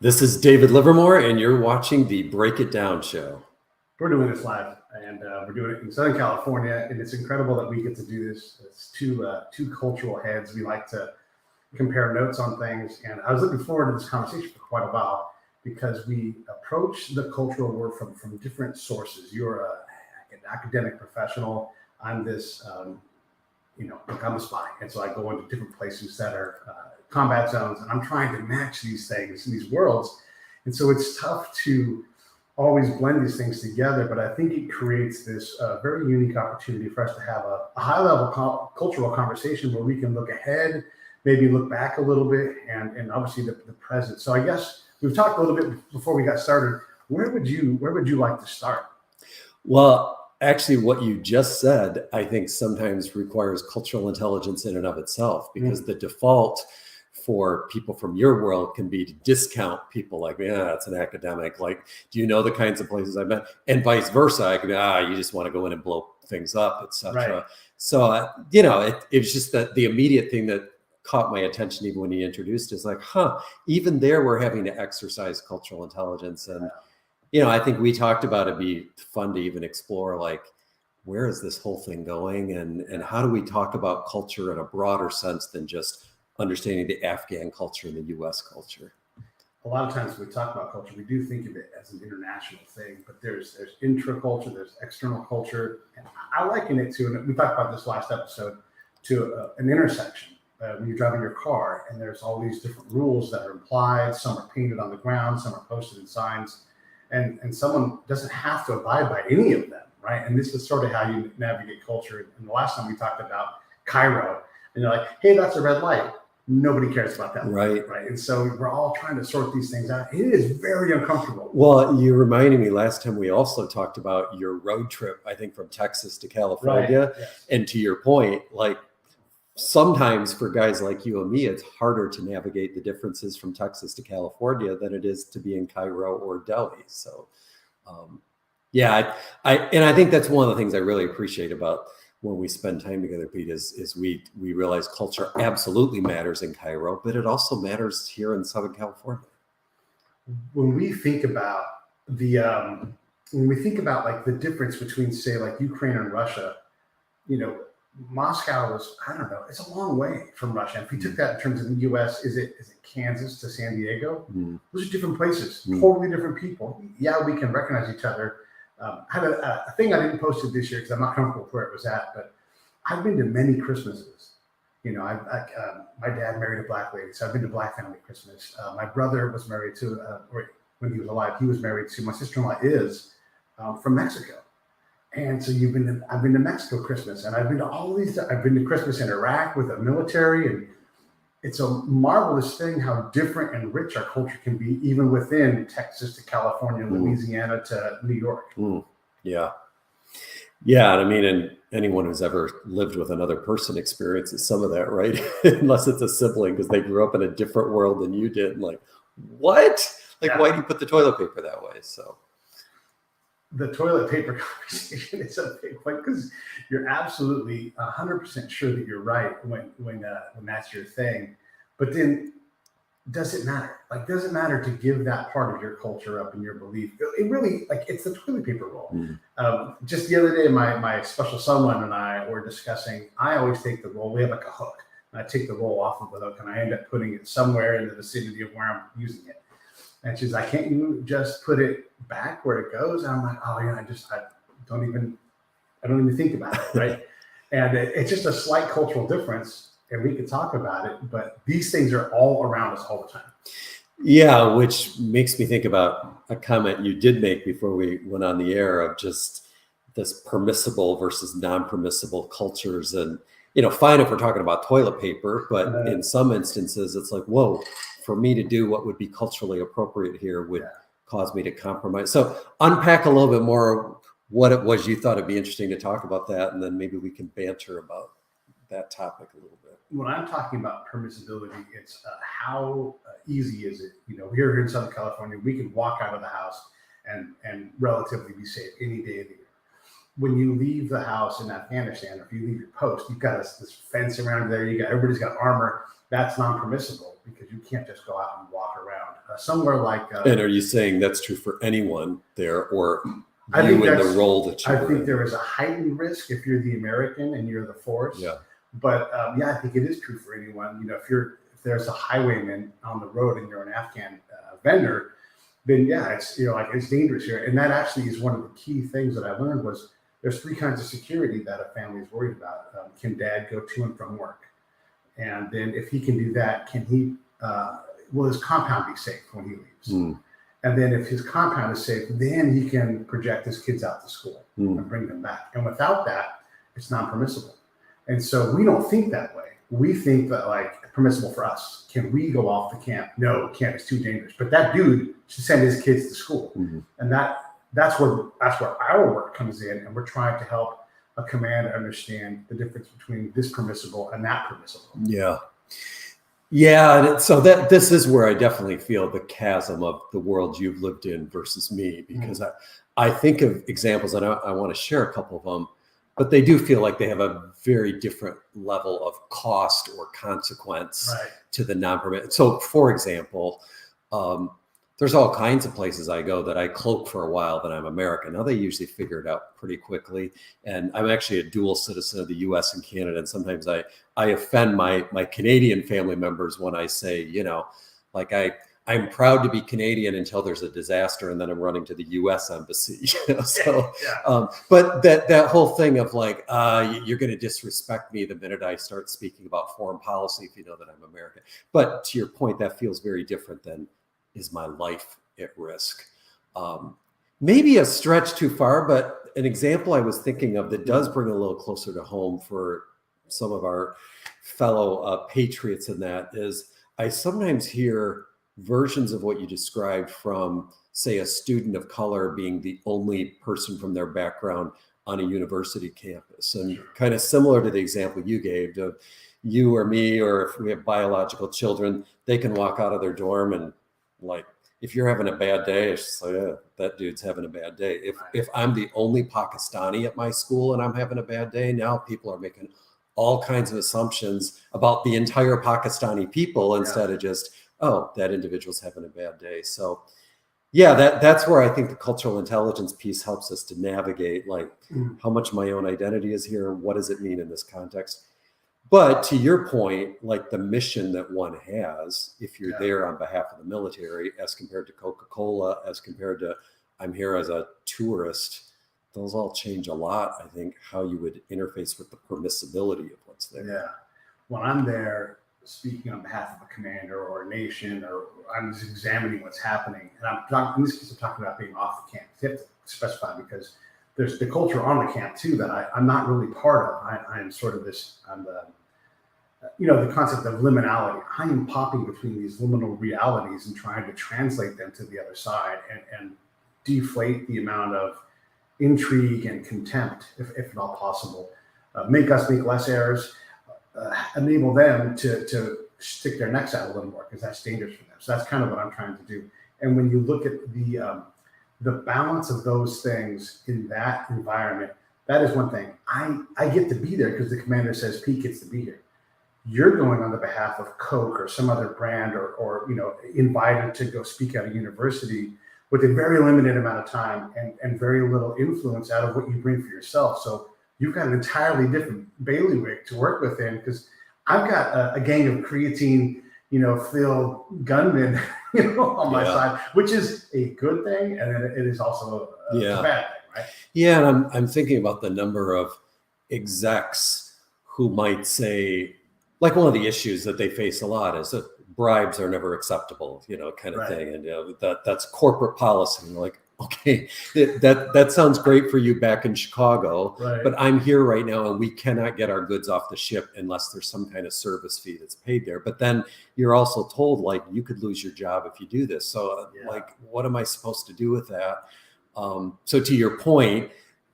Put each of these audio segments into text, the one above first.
This is David Livermore, and you're watching the Break It Down show. We're doing this live, and we're doing it in Southern California, and it's incredible that we get to do this. It's two cultural heads. We like to compare notes on things, and I was looking forward to this conversation for quite a while because we approach the cultural world from different sources. You're an academic professional. I'm this, look, I'm a spy, and so I go into different places that are combat zones, and I'm trying to match these things, these worlds, and so it's tough to always blend these things together, but I think it creates this very unique opportunity for us to have a high-level cultural conversation where we can look ahead, maybe look back a little bit, and obviously the present. So I guess we've talked a little bit before we got started. Where would you like to start? Well, actually, what you just said, I think sometimes requires cultural intelligence in and of itself, because the default for people from your world can be to discount people like, yeah, it's an academic. Like, do you know the kinds of places I've been? And vice versa. I could be, you just want to go in and blow things up, etc. Right. So, it was just that the immediate thing that caught my attention, even when he introduced, is like, even there, we're having to exercise cultural intelligence. And, I think we talked about it'd be fun to even explore, like, where is this whole thing going? And how do we talk about culture in a broader sense than just understanding the Afghan culture and the U.S. culture? A lot of times when we talk about culture, we do think of it as an international thing, but there's intra-culture, there's external culture, and I liken it to, and we talked about this last episode, to an intersection. When you're driving your car, and there's all these different rules that are implied. Some are painted on the ground, some are posted in signs, and someone doesn't have to abide by any of them, right? And this is sort of how you navigate culture. And the last time we talked about Cairo, and you're like, hey, that's a red light. Nobody cares about that. Right. And so we're all trying to sort these things out. It is very uncomfortable. Well, you reminded me last time we also talked about your road trip, I think from Texas to California. Right. Yes. And to your point, like, sometimes for guys like you and me, it's harder to navigate the differences from Texas to California than it is to be in Cairo or Delhi. So, I think that's one of the things I really appreciate about when we spend time together, Pete, is we realize culture absolutely matters in Cairo, but it also matters here in Southern California. When we think about like the difference between, say, like Ukraine and Russia, Moscow was, I don't know, it's a long way from Russia. If we took that in terms of the U.S., is it Kansas to San Diego? Those are different places, totally different people. Yeah, we can recognize each other. I had a thing I didn't post it this year because I'm not comfortable with where it was at, but I've been to many Christmases. My dad married a black lady, so I've been to black family Christmas. My brother was married to, when he was alive, he was married to, my sister-in-law is from Mexico. And so I've been to Mexico Christmas, and I've been to all these, I've been to Christmas in Iraq with the military, and it's a marvelous thing how different and rich our culture can be, even within Texas to California, Louisiana to New York. Yeah. Yeah. And I mean, and anyone who's ever lived with another person experiences some of that, right? Unless it's a sibling, because they grew up in a different world than you did. Like, what? Like, why do you put the toilet paper that way? So the toilet paper conversation is a big one, because you're absolutely 100% sure that you're right when that's your thing. But then, does it matter? Like, does it matter to give that part of your culture up and your belief? It really, like, it's the toilet paper roll. Just the other day, my special someone and I were discussing, I always take the roll. We have like a hook, and I take the roll off of the hook, and I end up putting it somewhere in the vicinity of where I'm using it. And she's like, can't you just put it back where it goes? And I'm like, oh yeah, I don't even think about it, right? And it's just a slight cultural difference, and we could talk about it, but these things are all around us all the time. Yeah, which makes me think about a comment you did make before we went on the air of just this permissible versus non-permissible cultures. And, fine if we're talking about toilet paper, but in some instances, it's like, whoa, for me to do what would be culturally appropriate here would cause me to compromise. So unpack a little bit more what it was you thought it'd be interesting to talk about that, and then maybe we can banter about that topic a little bit. When I'm talking about permissibility, it's how easy is it? Here in Southern California, we can walk out of the house and relatively be safe any day of the year. when you leave the house in Afghanistan, or if you leave your post, you've got this fence around there. Everybody's got armor. That's non-permissible because you can't just go out and walk around. Somewhere like. And are you saying that's true for anyone there, or I think in the role that you? I think there is a heightened risk if you're the American and you're the force. Yeah. But I think it is true for anyone. If there's a highwayman on the road and you're an Afghan vendor, then it's it's dangerous here. And that actually is one of the key things that I learned was there's 3 kinds of security that a family is worried about. Can dad go to and from work? And then if he can do that, can he? Will his compound be safe when he leaves? And then if his compound is safe, then he can project his kids out to school and bring them back. And without that, it's non-permissible. And so we don't think that way. We think that permissible for us. Can we go off the camp? No, can't. It's too dangerous. But that dude should send his kids to school. And that's where our work comes in. And we're trying to help a commander understand the difference between this permissible and that permissible. Yeah. Yeah. And so this is where I definitely feel the chasm of the world you've lived in versus me, because I think of examples, and I want to share a couple of them, but they do feel like they have a very different level of cost or consequence to the non-permitted. So for example, there's all kinds of places I go that I cloak for a while that I'm American. Now they usually figure it out pretty quickly. And I'm actually a dual citizen of the US and Canada. And sometimes I offend my Canadian family members when I say, I'm proud to be Canadian until there's a disaster, and then I'm running to the U.S. embassy. But that whole thing of you're going to disrespect me the minute I start speaking about foreign policy if you know that I'm American. But to your point, that feels very different than, is my life at risk? Maybe a stretch too far, but an example I was thinking of that does bring a little closer to home for some of our fellow patriots in that is I sometimes hear versions of what you described from, say, a student of color being the only person from their background on a university campus. And kind of similar to the example you gave of you or me, or if we have biological children, they can walk out of their dorm and if you're having a bad day, it's just that dude's having a bad day. If I'm the only Pakistani at my school and I'm having a bad day, now people are making all kinds of assumptions about the entire Pakistani people instead of just, that individual's having a bad day. So that's where I think the cultural intelligence piece helps us to navigate how much my own identity is here. What does it mean in this context? But to your point, the mission that one has, if you're there on behalf of the military, as compared to Coca-Cola, as compared to I'm here as a tourist, those all change a lot. I think how you would interface with the permissibility of what's there. Yeah. When I'm there speaking on behalf of a commander or a nation, or I'm just examining what's happening, and I'm talking, in this case, I'm talking about being off the camp. You have to specify because there's the culture on the camp too that I'm not really part of. I'm sort of this, the concept of liminality. I am popping between these liminal realities and trying to translate them to the other side and deflate the amount of intrigue and contempt, if at all possible, make us make less errors, enable them to stick their necks out a little more because that's dangerous for them. So that's kind of what I'm trying to do. And when you look at the balance of those things in that environment, that is one thing. I get to be there because the commander says Pete gets to be here. You're going on the behalf of Coke or some other brand or invited to go speak at a university with a very limited amount of time and very little influence out of what you bring for yourself. So you've got an entirely different bailiwick to work within because I've got a gang of creatine, filled gunmen, on my side, which is a good thing. And it is also a bad thing, right? Yeah. And I'm thinking about the number of execs who might say, one of the issues that they face a lot is that bribes are never acceptable, kind of thing. And that's corporate policy. And okay, that sounds great for you back in Chicago, but I'm here right now and we cannot get our goods off the ship unless there's some kind of service fee that's paid there. But then you're also told you could lose your job if you do this. So what am I supposed to do with that? So to your point,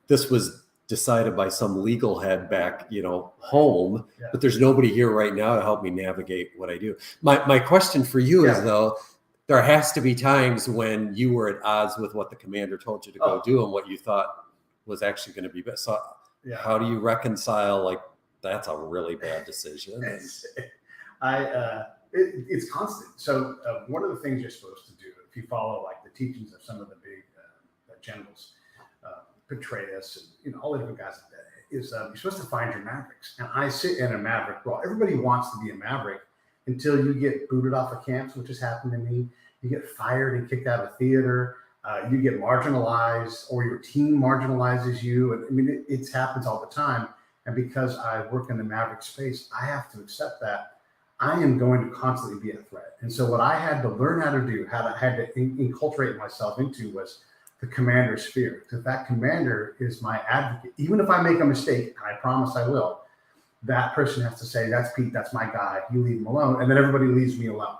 this was decided by some legal head back, home, but there's nobody here right now to help me navigate what I do. My question for you is though, there has to be times when you were at odds with what the commander told you to go do and what you thought was actually going to be best. So Yeah. how do you reconcile, like, that's a really bad decision? It's constant. So one of the things you're supposed to do, if you follow like the teachings of some of the big generals, Petraeus, and all the different guys like that, is you're supposed to find your mavericks. And I sit in a maverick role. Everybody wants to be a maverick until you get booted off of camps, which has happened to me. You get fired and kicked out of theater. You get marginalized, or your team marginalizes you. And I mean, it happens all the time. And because I work in the maverick space, I have to accept that I am going to constantly be a threat. And so what I had to learn how to do, had to inculturate myself into, was the commander sphere. Because that commander is my advocate. Even if I make a mistake, and I promise I will, that person has to say, that's Pete, that's my guy, you leave him alone. And then everybody leaves me alone,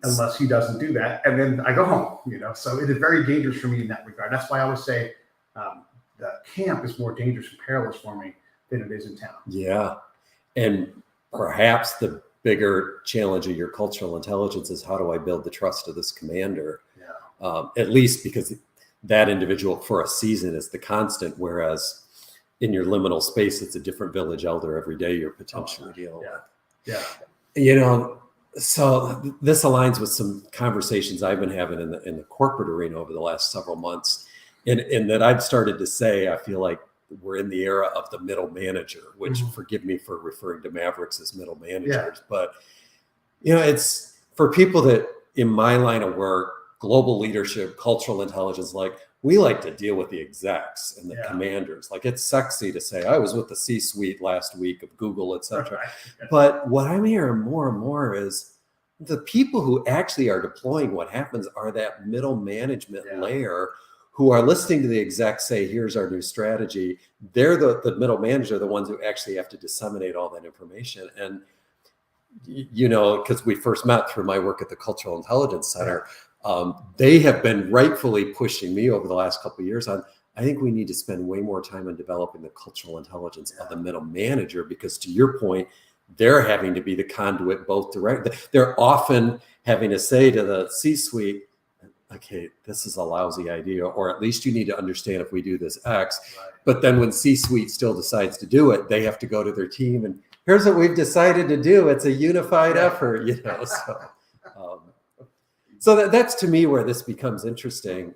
unless he doesn't do that. And then I go home, So it is very dangerous for me in that regard. That's why I always say the camp is more dangerous and perilous for me than it is in town. Yeah. And perhaps the bigger challenge of your cultural intelligence is, how do I build the trust of this commander? Yeah. At least because that individual for a season is the constant, whereas in your liminal space, it's a different village elder every day you're potentially dealing with. Yeah. So this aligns with some conversations I've been having in the corporate arena over the last several months, and that I've started to say, I feel like we're in the era of the middle manager, which forgive me for referring to Mavericks as middle managers, but it's for people that in my line of work, global leadership, cultural intelligence, like, we like to deal with the execs and the commanders. Like, it's sexy to say, I was with the C-suite last week of Google, et cetera. Right. But what I'm hearing more and more is the people who actually are deploying what happens are that middle management layer, who are listening to the execs say, here's our new strategy. They're the middle manager, the ones who actually have to disseminate all that information. And, because we first met through my work at the Cultural Intelligence Center, they have been rightfully pushing me over the last couple of years on, I think we need to spend way more time on developing the cultural intelligence of the middle manager, because to your point, they're having to be the conduit both direct. They're often having to say to the C-suite, okay, this is a lousy idea, or at least you need to understand if we do this X. Right. But then when C-suite still decides to do it, they have to go to their team and here's what we've decided to do. It's a unified effort, So that's to me where this becomes interesting.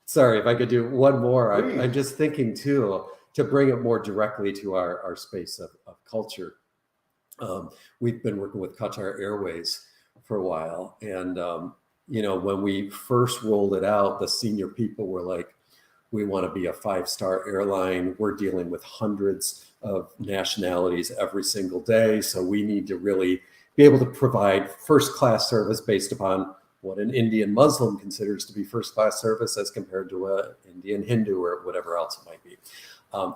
Sorry, if I could do one more. I'm just thinking too, to bring it more directly to our space of culture. We've been working with Qatar Airways for a while, and when we first rolled it out, the senior people were like, we want to be a 5-star airline. We're dealing with hundreds of nationalities every single day. So we need to really be able to provide first-class service based upon what an Indian Muslim considers to be first-class service as compared to an Indian Hindu or whatever else it might be.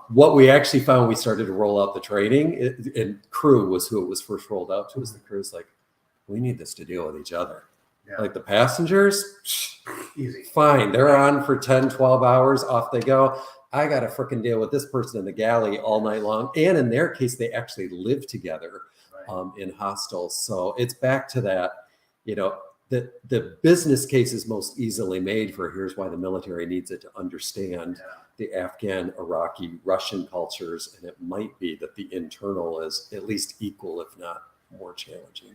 What we actually found, we started to roll out the training, and crew was who it was first rolled out to, was the crew's like, we need this to deal with each other. Yeah. Like the passengers, easy, fine. They're on for 10, 12 hours, off they go. I got to freaking deal with this person in the galley all night long. And in their case, they actually live together in hostels. So it's back to that, the business case is most easily made for, here's why the military needs it to understand the Afghan, Iraqi, Russian cultures. And it might be that the internal is at least equal, if not more challenging.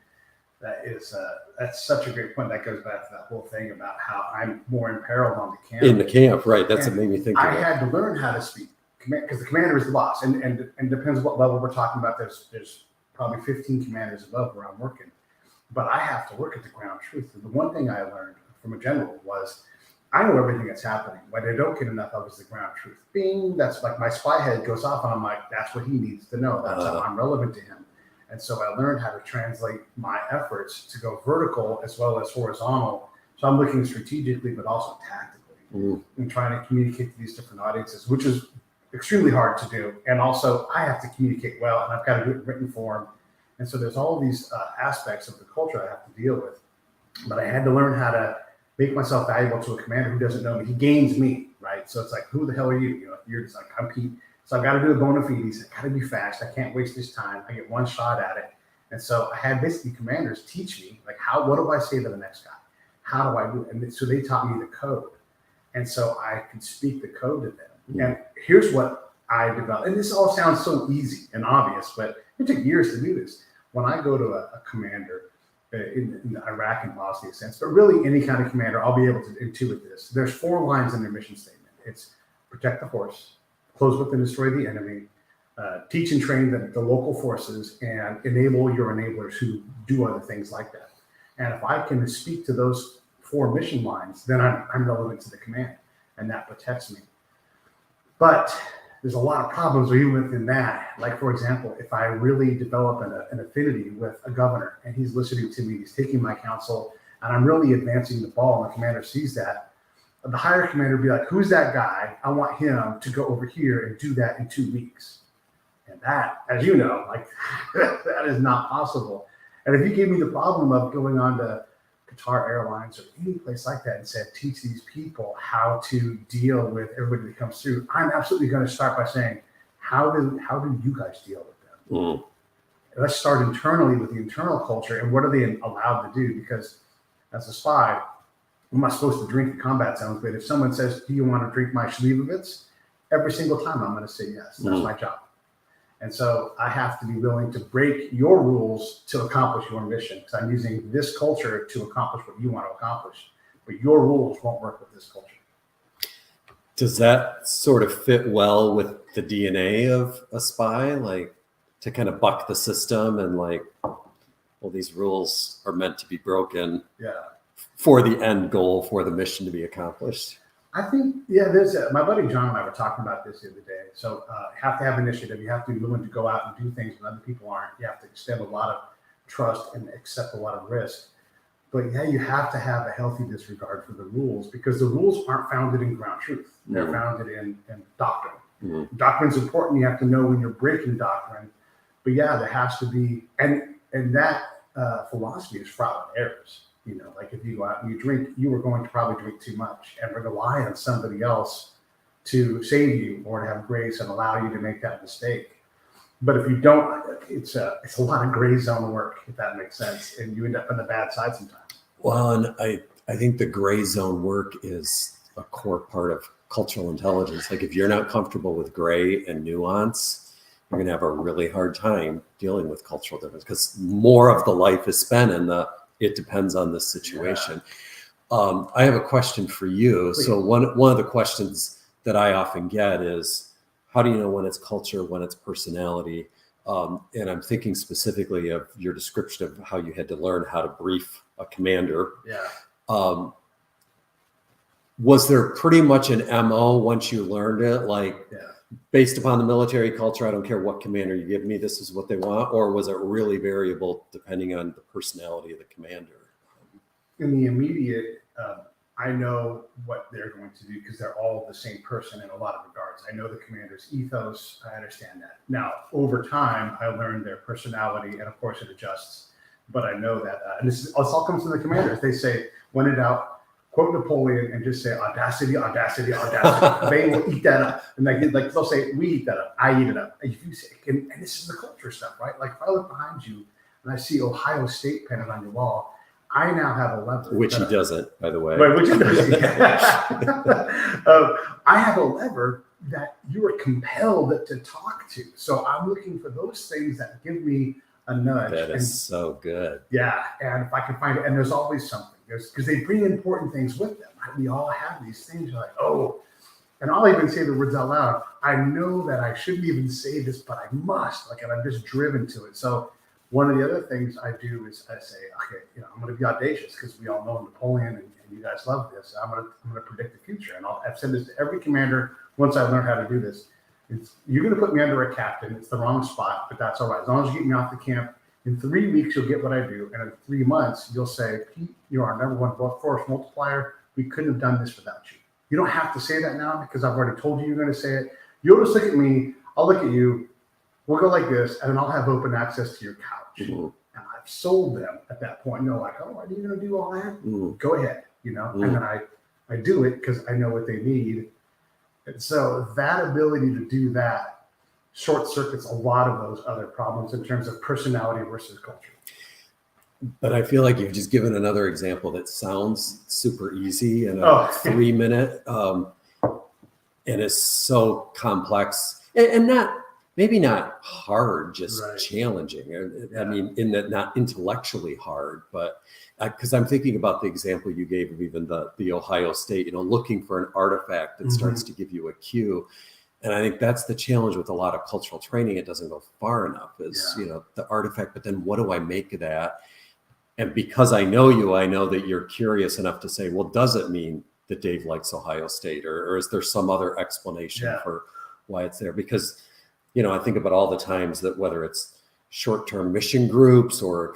That's such a great point. That goes back to that whole thing about how I'm more imperiled on the camp. In the camp, right? That's what made me think. I had to learn how to speak, because the commander is the boss, and depends what level we're talking about. There's probably 15 commanders above where I'm working, but I have to work at the ground truth. And the one thing I learned from a general was, I know everything that's happening. What I don't get enough of is the ground truth. That's like my spy head goes off, and I'm like, that's what he needs to know. That's how I'm relevant to him. And so I learned how to translate my efforts to go vertical as well as horizontal. So I'm looking strategically, but also tactically, and trying to communicate to these different audiences, which is extremely hard to do. And also I have to communicate well, and I've got to do it in written form. And so there's all these aspects of the culture I have to deal with. But I had to learn how to make myself valuable to a commander who doesn't know me. He gains me, right? So it's like, who the hell are you? You're just like, I'm Pete. So I've got to do a bona fides. I've got to be fast. I can't waste this time. I get one shot at it. And so I had basically commanders teach me, like, what do I say to the next guy? How do I do it? And so they taught me the code. And so I could speak the code to them. And here's what I developed. And this all sounds so easy and obvious, but it took years to do this. When I go to a commander in Iraq and Bosnia sense, but really any kind of commander, I'll be able to intuit this. There's 4 lines in their mission statement. It's protect the force, close with and destroy the enemy, teach and train the local forces, and enable your enablers who do other things like that. And if I can speak to those 4 mission lines, then I'm relevant to the command, and that protects me. But there's a lot of problems even within that. Like, for example, if I really develop an affinity with a governor and he's listening to me, he's taking my counsel, and I'm really advancing the ball, and the commander sees that, the higher commander would be like, who's that guy? I want him to go over here and do that in 2 weeks. And that, as you know, like that is not possible. And if you gave me the problem of going on to Qatar Airlines or any place like that and said, teach these people how to deal with everybody that comes through, I'm absolutely going to start by saying, how do you guys deal with them? Let's start internally with the internal culture and what are they allowed to do? Because as a spy, I'm not supposed to drink the combat zones, but if someone says, do you want to drink my Schlivovitz? Every single time I'm going to say yes. That's my job. And so I have to be willing to break your rules to accomplish your mission, because I'm using this culture to accomplish what you want to accomplish. But your rules won't work with this culture. Does that sort of fit well with the DNA of a spy, like to kind of buck the system and like, well, these rules are meant to be broken for the end goal, for the mission to be accomplished? I think, there's my buddy John and I were talking about this the other day. So have to have initiative. You have to be willing to go out and do things when other people aren't. You have to extend a lot of trust and accept a lot of risk. But you have to have a healthy disregard for the rules, because the rules aren't founded in ground truth. They're founded in doctrine. Doctrine's important. You have to know when you're breaking doctrine. But there has to be, and that philosophy is fraught with errors. You know, like if you go out and you drink, you are going to probably drink too much and rely on somebody else to save you or to have grace and allow you to make that mistake. But if you don't, it's a lot of gray zone work, if that makes sense, and you end up on the bad side sometimes. Well, and I think the gray zone work is a core part of cultural intelligence. Like if you're not comfortable with gray and nuance, you're going to have a really hard time dealing with cultural difference, because more of the life is spent in it depends on the situation. I have a question for you. Please. So one of the questions that I often get is, how do you know when it's culture, when it's personality? And I'm thinking specifically of your description of how you had to learn how to brief a commander. Was there pretty much an MO once you learned it? Like, based upon the military culture, I don't care what commander you give me, this is what they want? Or was it really variable depending on the personality of the commander? In the immediate, I know what they're going to do because they're all the same person in a lot of regards. I know the commander's ethos. I understand that. Now, over time, I learned their personality, and of course it adjusts. But I know that, and this all comes from the commanders. They say, when in doubt, quote Napoleon and just say audacity, audacity, audacity. They will eat that up. And like they'll say, we eat that up. I eat it up. And, if you say, and this is the culture stuff, right? Like if I look behind you and I see Ohio State pennant on your wall, I now have a lever. Which he doesn't, by the way. Right, which he doesn't. I have a lever that you are compelled to talk to. So I'm looking for those things that give me a nudge. That is so good. Yeah, and if I can find it, and there's always something. Because they bring important things with them. We all have these things. You're like, oh, and I'll even say the words out loud. I know that I shouldn't even say this, but I must. Like, and I'm just driven to it. So one of the other things I do is I say, okay, I'm going to be audacious, because we all know Napoleon, and you guys love this. I'm going to predict the future, and I've said this to every commander once I've learned how to do this. You're going to put me under a captain. It's the wrong spot, but that's all right. As long as you get me off the camp. In 3 weeks, you'll get what I do. And in 3 months, you'll say, Pete, you're our number one force multiplier. We couldn't have done this without you. You don't have to say that now, because I've already told you you're going to say it. You'll just look at me. I'll look at you. We'll go like this, and then I'll have open access to your couch. And I've sold them at that point. And they're like, oh, are you going to do all that? Go ahead, And then I do it because I know what they need. And so that ability to do that short circuits a lot of those other problems in terms of personality versus culture. But I feel like you've just given another example that sounds super easy in a Oh. 3 minute, and is so complex and not maybe not hard, just Right. challenging. I Yeah. mean, in that not intellectually hard, but because I'm thinking about the example you gave of even the Ohio State, looking for an artifact that starts to give you a cue. And I think that's the challenge with a lot of cultural training. It doesn't go far enough is, the artifact, but then what do I make of that? And because I know you, I know that you're curious enough to say, well, does it mean that Dave likes Ohio State, or is there some other explanation for why it's there? Because, I think about all the times that whether it's short-term mission groups or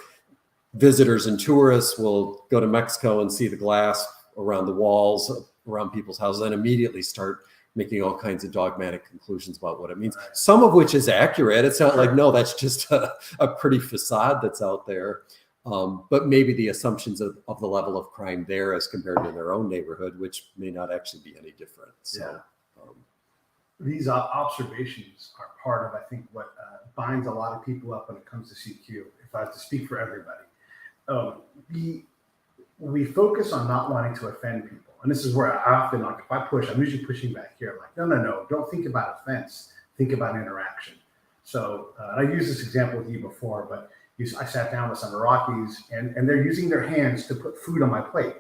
visitors and tourists will go to Mexico and see the glass around the walls, around people's houses, and immediately start making all kinds of dogmatic conclusions about what it means. Right. Some of which is accurate. It's not like, no, that's just a pretty facade that's out there. But maybe the assumptions of the level of crime there as compared to their own neighborhood, which may not actually be any different. So, these observations are part of, I think, what binds a lot of people up when it comes to CQ. If I have to speak for everybody, we focus on not wanting to offend people. And this is where I often, like, if I push, I'm usually pushing back here. Like, no, don't think about offense. Think about interaction. So I used this example with you before, but I sat down with some Iraqis and they're using their hands to put food on my plate,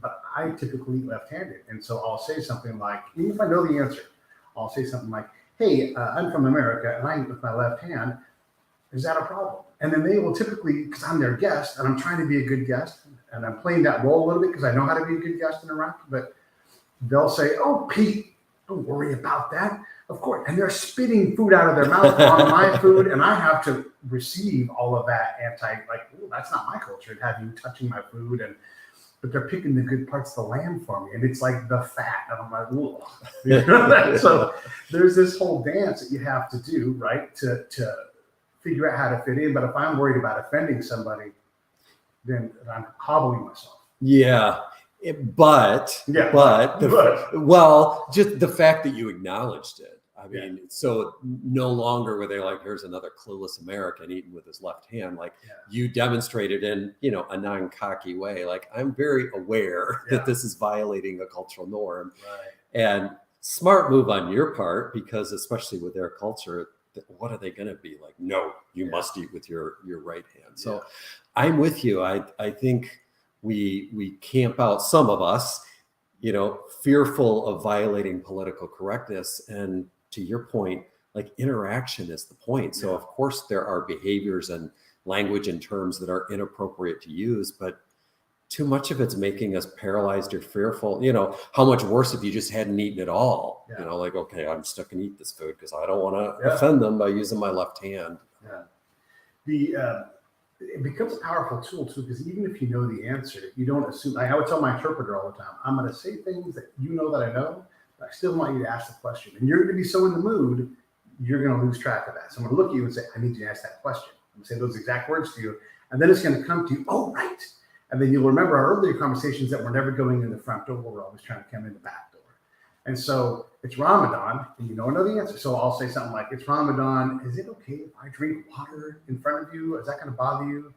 but I typically eat left-handed. And so I'll say something like, even if I know the answer, I'll say something like, hey, I'm from America and I eat with my left hand. Is that a problem? And then they will typically, because I'm their guest and I'm trying to be a good guest and I'm playing that role a little bit because I know how to be a good guest in Iraq, but they'll say, oh, Pete, don't worry about that. Of course. And they're spitting food out of their mouth on my food. And I have to receive all of that that's not my culture to have you touching my food. But they're picking the good parts of the lamb for me. And it's like the fat. And I'm like, ooh. So there's this whole dance that you have to do, right? To figure out how to fit in. But if I'm worried about offending somebody, then I'm cobbling myself. Yeah. Just the fact that you acknowledged it. I mean, so no longer were they like, here's another clueless American eating with his left hand. Like you demonstrated in, a non-cocky way. Like, I'm very aware that this is violating a cultural norm. Right. And smart move on your part, because especially with their culture, what are they going to be like? No, you must eat with your right hand. So I'm with you. I think we camp out, some of us, fearful of violating political correctness. And to your point, like, interaction is the point. So of course there are behaviors and language and terms that are inappropriate to use, but too much of it's making us paralyzed or fearful. How much worse if you just hadn't eaten at all? Like, okay, I'm stuck and eat this food because I don't want to offend them by using my left hand. It becomes a powerful tool too, because even if you know the answer, you don't assume. I would tell my interpreter all the time, I'm going to say things that you know that I know, but I still want you to ask the question. And you're going to be so in the mood, you're going to lose track of that. So I'm going to look at you and say, I need you to ask that question. I'm going to say those exact words to you. And then it's going to come to you, oh, right. And then you'll remember our earlier conversations that we're never going in the front door. We're always trying to come in the back door. And so it's Ramadan, and you don't know the answer. So I'll say something like, it's Ramadan. Is it okay if I drink water in front of you? Is that going to bother you?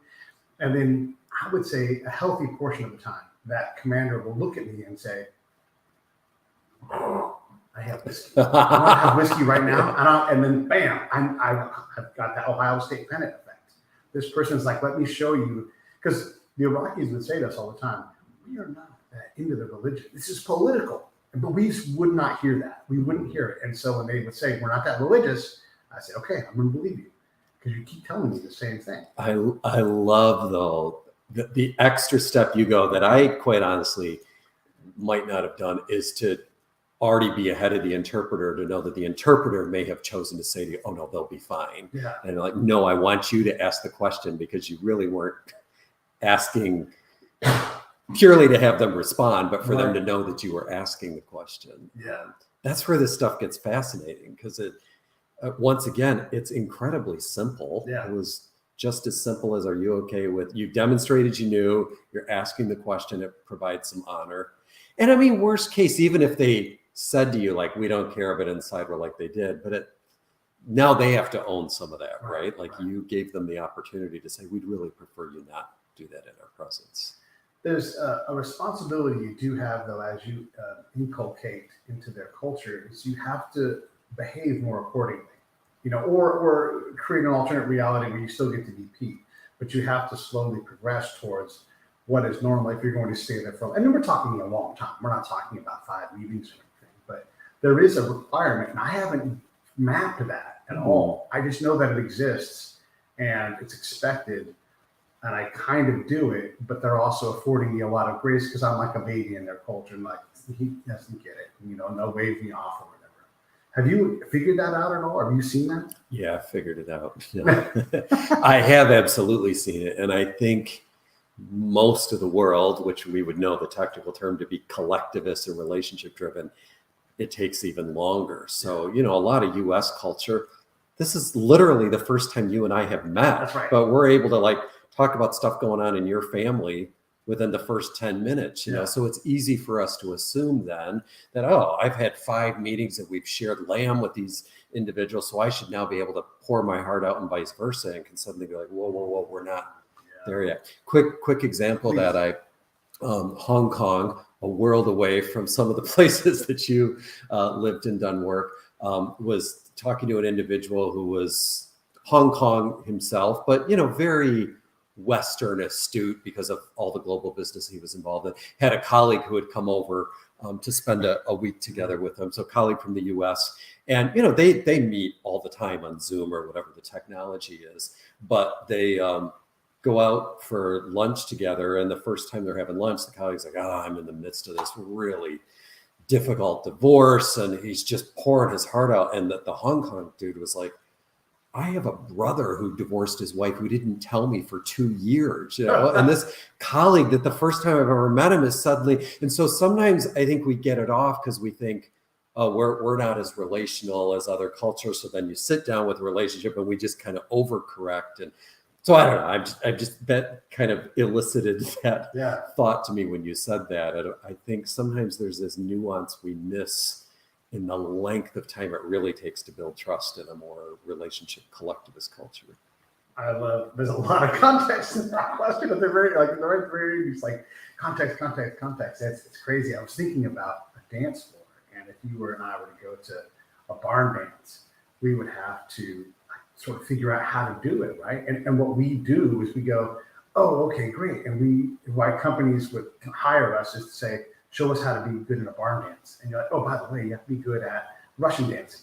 And then I would say a healthy portion of the time, that commander will look at me and say, oh, I have whiskey. I want to have whiskey right now. And then bam, I've got that Ohio State pennant effect. This person's like, let me show you. Because the Iraqis would say to us all the time, we are not that into the religion. This is political. But we would not hear that. We wouldn't hear it. And so when they would say, we're not that religious, I say, okay, I'm going to believe you, because you keep telling me the same thing. I love, though, the extra step you go that I quite honestly might not have done is to already be ahead of the interpreter, to know that the interpreter may have chosen to say to you, oh, no, they'll be fine. Yeah. And like, no, I want you to ask the question, because you really weren't asking purely to have them respond, but for them to know that you were asking the question. Yeah. That's where this stuff gets fascinating, because it, once again, it's incredibly simple. Yeah. It was just as simple as, are you okay with, you demonstrated you knew, you're asking the question, it provides some honor. And I mean, worst case, even if they said to you, like, we don't care, but inside we're like they did, but now they have to own some of that, right? Like you gave them the opportunity to say, we'd really prefer you not do that in our presence. There's a responsibility you do have, though, as you inculcate into their culture, is you have to behave more accordingly, or create an alternate reality where you still get to be Pete, but you have to slowly progress towards what is normal if you're going to stay there for. And then we're talking a long time. We're not talking about 5 meetings or anything, but there is a requirement, and I haven't mapped that at all. I just know that it exists and it's expected. And I kind of do it, but they're also affording me a lot of grace because I'm like a baby in their culture, and like he doesn't get it, no wave me off or whatever. Have you figured that out at all? Have you seen that? Yeah, I figured it out. I have absolutely seen it, and I think most of the world, which we would know the technical term to be collectivist and relationship driven, it takes even longer. So a lot of U.S. culture, this is literally the first time you and I have met. That's right. But we're able to talk about stuff going on in your family within the first 10 minutes, so it's easy for us to assume then that, I've had 5 meetings that we've shared lamb with these individuals, so I should now be able to pour my heart out and vice versa, and can suddenly be like, whoa, we're not there yet. Quick example. Please. That Hong Kong, a world away from some of the places that you lived and done work, was talking to an individual who was Hong Kong himself, but very Western astute because of all the global business he was involved in. Had a colleague who had come over to spend a week together with him. So a colleague from the US, and they meet all the time on Zoom or whatever the technology is, but they go out for lunch together. And the first time they're having lunch, the colleague's like, I'm in the midst of this really difficult divorce, and he's just pouring his heart out. And the Hong Kong dude was like, I have a brother who divorced his wife who didn't tell me for 2 years, and this colleague that the first time I've ever met him is suddenly. And so sometimes I think we get it off because we think, we're not as relational as other cultures. So then you sit down with a relationship and we just kind of overcorrect. And so I don't know, that kind of elicited that thought to me when you said that. I think sometimes there's this nuance we miss in the length of time it really takes to build trust in a more relationship collectivist culture. There's a lot of context in that question, but they're very it's like context. It's crazy. I was thinking about a dance floor, and if you and I were to go to a barn dance, we would have to sort of figure out how to do it, right? And what we do is we go, okay, great. And why companies would hire us is to say, show us how to be good in a barn dance. And you're like, by the way, you have to be good at Russian dancing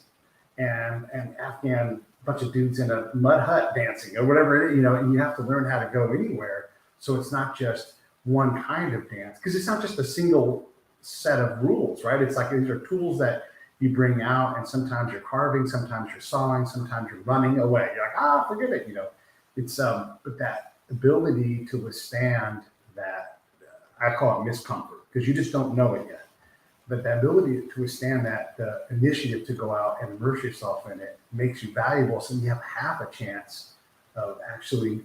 and Afghan bunch of dudes in a mud hut dancing or whatever it is, and you have to learn how to go anywhere. So it's not just one kind of dance, because it's not just a single set of rules, right? It's like these are tools that you bring out, and sometimes you're carving, sometimes you're sawing, sometimes you're running away. You're like, forget it, It's but that ability to withstand that, I call it miscomfort, because you just don't know it yet. But the ability to withstand that, the initiative to go out and immerse yourself in it, makes you valuable. So you have half a chance of actually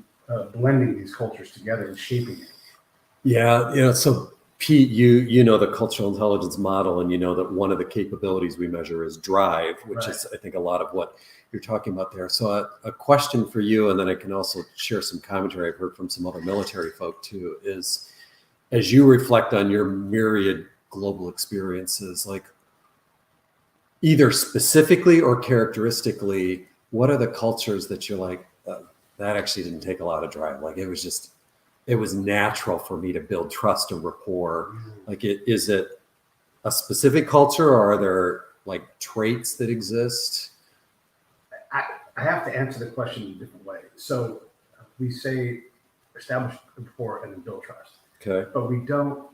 blending these cultures together and shaping it. Yeah, so Pete, you know the cultural intelligence model, and you know that one of the capabilities we measure is drive, which is, I think, a lot of what you're talking about there. So a question for you, and then I can also share some commentary I've heard from some other military folk too, is, as you reflect on your myriad global experiences, like either specifically or characteristically, what are the cultures that you're like, that actually didn't take a lot of drive? Like it was natural for me to build trust and rapport. Like is it a specific culture, or are there like traits that exist? I have to answer the question in a different way. So we say establish rapport and then build trust. Okay. But we don't,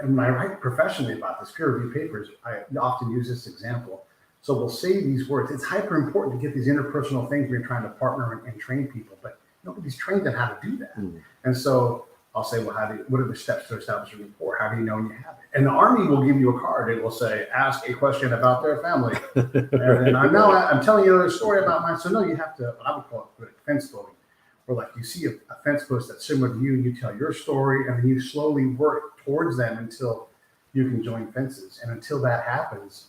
and when I write professionally about this, peer review papers, I often use this example. So we'll say these words. It's hyper important to get these interpersonal things when you're trying to partner and train people, but nobody's trained on how to do that. And so I'll say, well, what are the steps to establish a rapport? How do you know when you have it? And the Army will give you a card. It will say, ask a question about their family. And I'm telling you a story about mine. So no, you have to, I would call it fence building. Or like you see a fence post that's similar to you, and you tell your story, and then you slowly work towards them until you can join fences. And until that happens,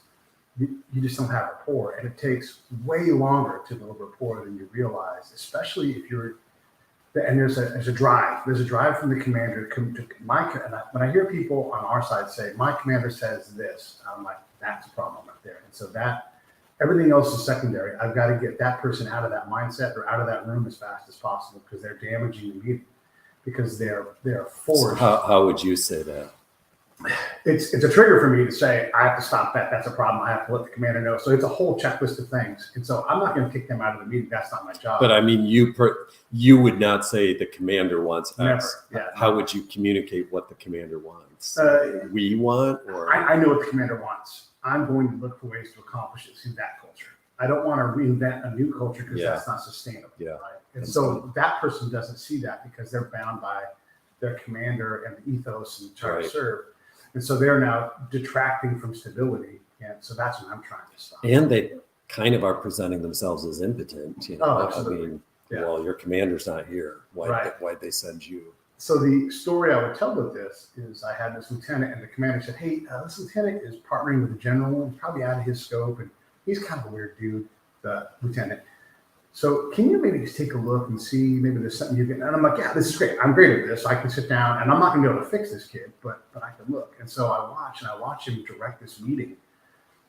you just don't have rapport. And it takes way longer to build rapport than you realize, especially if you're And there's a drive. There's a drive from the commander to my. And when I hear people on our side say, "My commander says this," I'm like, "That's a problem right there." And so that everything else is secondary. I've got to get that person out of that mindset or out of that room as fast as possible because they're damaging the meeting because they're forced. So how would you say that? It's a trigger for me to say I have to stop that. That's a problem. I have to let the commander know. So it's a whole checklist of things. And so I'm not going to kick them out of the meeting. That's not my job. But I mean, you would not say the commander wants Never. X. Yeah. How would you communicate what the commander wants? We want, or I know what the commander wants. I'm going to look for ways to accomplish it through that culture. I don't want to reinvent a new culture because that's not sustainable. Yeah. Right? And so that person doesn't see that because they're bound by their commander and the ethos and trying to serve. And so they're now detracting from stability. And so that's what I'm trying to stop. And they kind of are presenting themselves as impotent. You know, Oh, absolutely. I mean, well, your commander's not here. Why'd they send you? So the story I would tell with this is I had this lieutenant and the commander said, "Hey, this lieutenant is partnering with the general. He's probably out of his scope. And he's kind of a weird dude, the lieutenant. So can you maybe just take a look and see maybe there's something you can," and I'm like, "Yeah, this is great. I'm great at this. I can sit down and I'm not gonna be able to fix this kid, but I can look." And so I watch him direct this meeting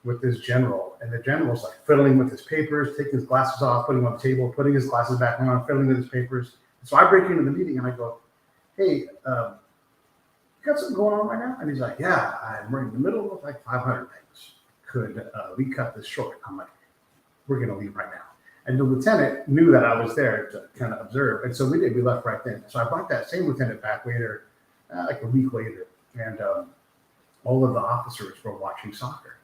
with this general, and the general's like fiddling with his papers, taking his glasses off, putting them on the table, putting his glasses back on, fiddling with his papers. So I break into the meeting and I go, "Hey, you got something going on right now?" And he's like, "Yeah, I'm right in the middle of like 500 things. Could we cut this short?" I'm like, "We're gonna leave right now." And the lieutenant knew that I was there to kind of observe. And so we did. We left right then. So I brought that same lieutenant back later, like a week later. And all of the officers were watching soccer.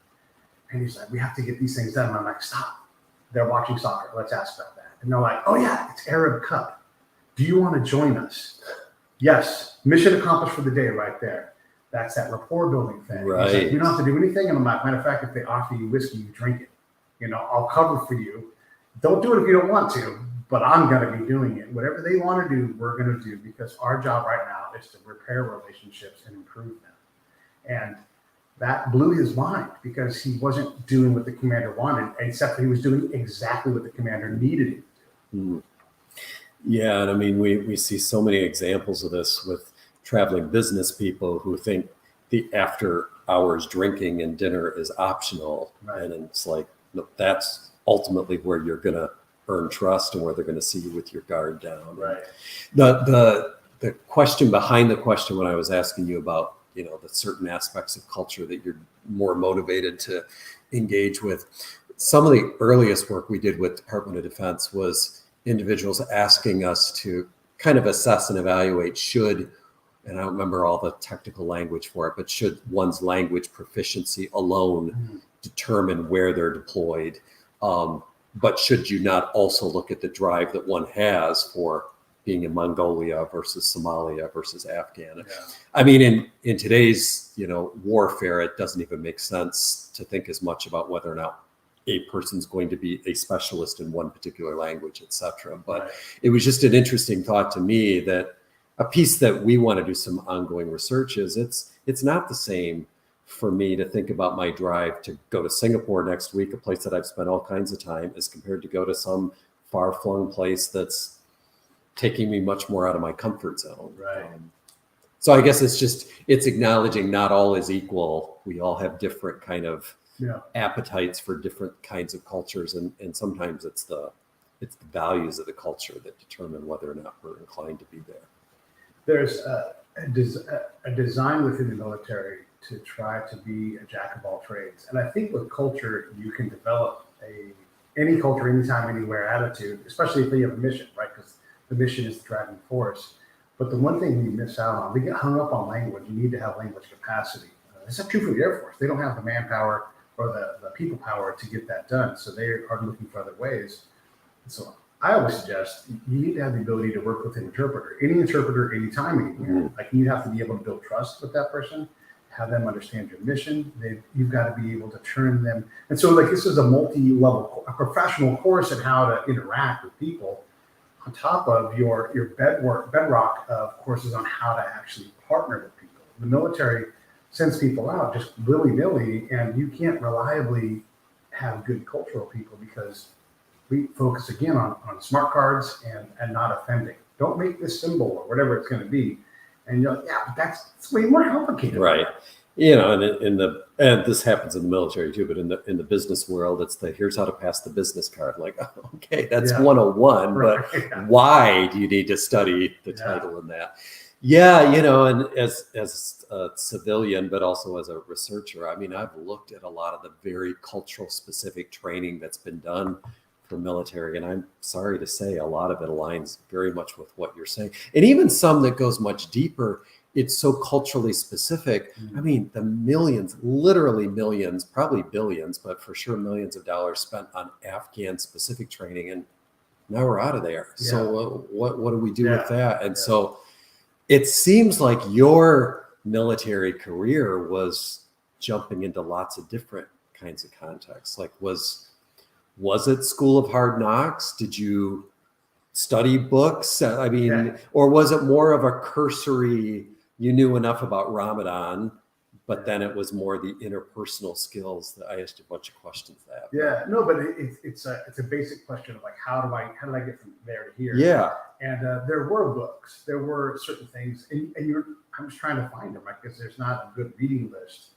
And he's like, "We have to get these things done." And I'm like, "Stop. They're watching soccer. Let's ask about that." And they're like, "Oh, yeah, it's Arab Cup. Do you want to join us?" Yes. Mission accomplished for the day right there. That's that rapport building thing. Right. Like, "You don't have to do anything." And I'm like, "Matter of fact, if they offer you whiskey, you drink it. You know, I'll cover for you. Don't do it if you don't want to, but I'm going to be doing it. Whatever they want to do, we're going to do because our job right now is to repair relationships and improve them." And that blew his mind because he wasn't doing what the commander wanted, except that he was doing exactly what the commander needed him to do. Yeah, and I mean, we see so many examples of this with traveling business people who think the after hours drinking and dinner is optional. Right. And it's like, no, that's ultimately where you're going to earn trust and where they're going to see you with your guard down. Right. The question behind the question when I was asking you about, you know, the certain aspects of culture that you're more motivated to engage with, some of the earliest work we did with Department of Defense was individuals asking us to kind of assess and evaluate should, and I don't remember all the technical language for it, but should one's language proficiency alone determine where they're deployed? But should you not also look at the drive that one has for being in Mongolia versus Somalia versus Afghan? Yeah. I mean, in today's, you know, warfare, it doesn't even make sense to think as much about whether or not a person's going to be a specialist in one particular language, et cetera. But it was just an interesting thought to me that a piece that we want to do some ongoing research is it's not the same for me to think about my drive to go to Singapore next week, a place that I've spent all kinds of time, as compared to go to some far-flung place that's taking me much more out of my comfort zone. Right. So I guess it's acknowledging not all is equal. We all have different kind of appetites for different kinds of cultures, and sometimes it's the values of the culture that determine whether or not we're inclined to be there. There's a design within the military to try to be a jack of all trades. And I think with culture, you can develop any culture, anytime, anywhere attitude, especially if you have a mission, right? Because the mission is the driving force. But the one thing we miss out on, we get hung up on language. You need to have language capacity. It's not true for the Air Force. They don't have the manpower or the people power to get that done. So they are looking for other ways. And so I always suggest you need to have the ability to work with an interpreter, anytime, anywhere. Like you have to be able to build trust with that person, have them understand your mission. You've got to be able to turn them. And so like this is a multi-level, a professional course in how to interact with people on top of your bedrock of courses on how to actually partner with people. The military sends people out just willy-nilly, and you can't reliably have good cultural people because we focus again on smart cards and not offending. Don't make this symbol or whatever it's going to be. And you're like, yeah, but it's way more complicated. Right. You know, and this happens in the military too, but in the business world, it's here's how to pass the business card. Like, oh, okay, that's 101, right. but why do you need to study the title in that? Yeah, you know, and as a civilian, but also as a researcher, I mean, I've looked at a lot of the very cultural specific training that's been done for military, and I'm sorry to say a lot of it aligns very much with what you're saying, and even some that goes much deeper. It's so culturally specific. I mean, the millions, literally millions, probably billions, but for sure millions of dollars spent on Afghan specific training, and now we're out of there. Yeah. So what do we do with that? And so it seems like your military career was jumping into lots of different kinds of contexts. Like, was it School of Hard Knocks? Did you study books? I mean, or was it more of a cursory, you knew enough about Ramadan, but then it was more the interpersonal skills that I asked a bunch of questions that. Yeah, no, but it's a basic question of like, how did I get from there to here? Yeah. And there were books, there were certain things, and I was trying to find them, right? Because there's not a good reading list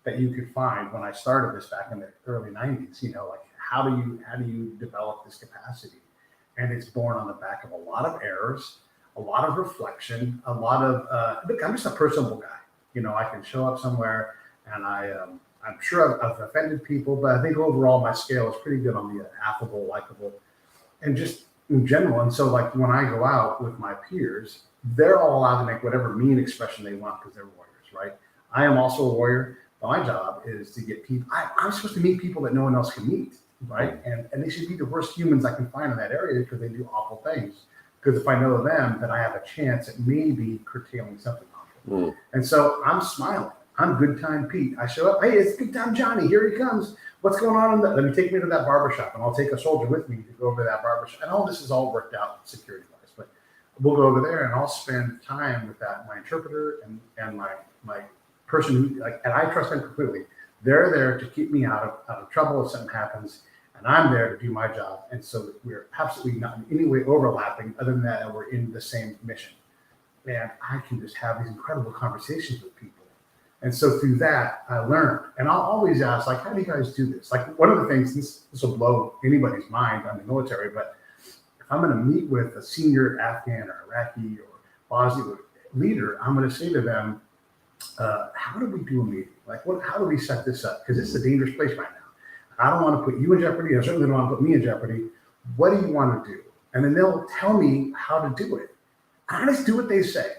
that you could find when I started this back in the early 90s. You know, like how do you develop this capacity? And it's born on the back of a lot of errors, a lot of reflection, a lot of look, I'm just a personable guy. You know, I can show up somewhere and I'm sure I've offended people, but I think overall my scale is pretty good on the affable, likable, and just in general. And so like when I go out with my peers, they're all allowed to make whatever mean expression they want because they're warriors, right? I am also a warrior. My job is to get people, I'm supposed to meet people that no one else can meet, right? And they should be the worst humans I can find in that area because they do awful things. Because if I know them, then I have a chance at maybe curtailing something awful. And so I'm smiling. I'm good time Pete. I show up. Hey, it's good time Johnny. Here he comes. What's going on? Let me take me to that barbershop, and I'll take a soldier with me to go over to that barbershop. And all this is all worked out security-wise. But we'll go over there, and I'll spend time with my interpreter and my person who, and I trust them completely. They're there to keep me out of trouble if something happens. And I'm there to do my job. And so we're absolutely not in any way overlapping other than that we're in the same mission. And I can just have these incredible conversations with people. And so through that, I learned. And I'll always ask, like, how do you guys do this? Like, one of the things, this will blow anybody's mind. I'm in the military, but if I'm going to meet with a senior Afghan or Iraqi or Bosnian leader, I'm going to say to them, how do we do a meeting? Like, how do we set this up? Because it's a dangerous place right now. I don't want to put you in jeopardy. I certainly don't want to put me in jeopardy. What do you want to do? And then they'll tell me how to do it. I just do what they say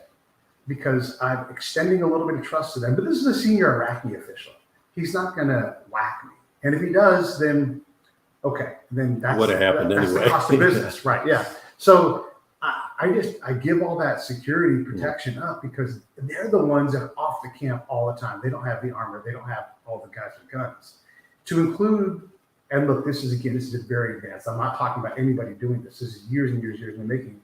because I'm extending a little bit of trust to them. But this is a senior Iraqi official. He's not going to whack me. And if he does, then okay, then that's what happened anyway. That's the cost of business, right? Yeah. So I give all that security protection up because they're the ones that are off the camp all the time. They don't have the armor. They don't have all the guys with guns. To include, and look, this is very advanced. I'm not talking about anybody doing this. This is years and years in the making.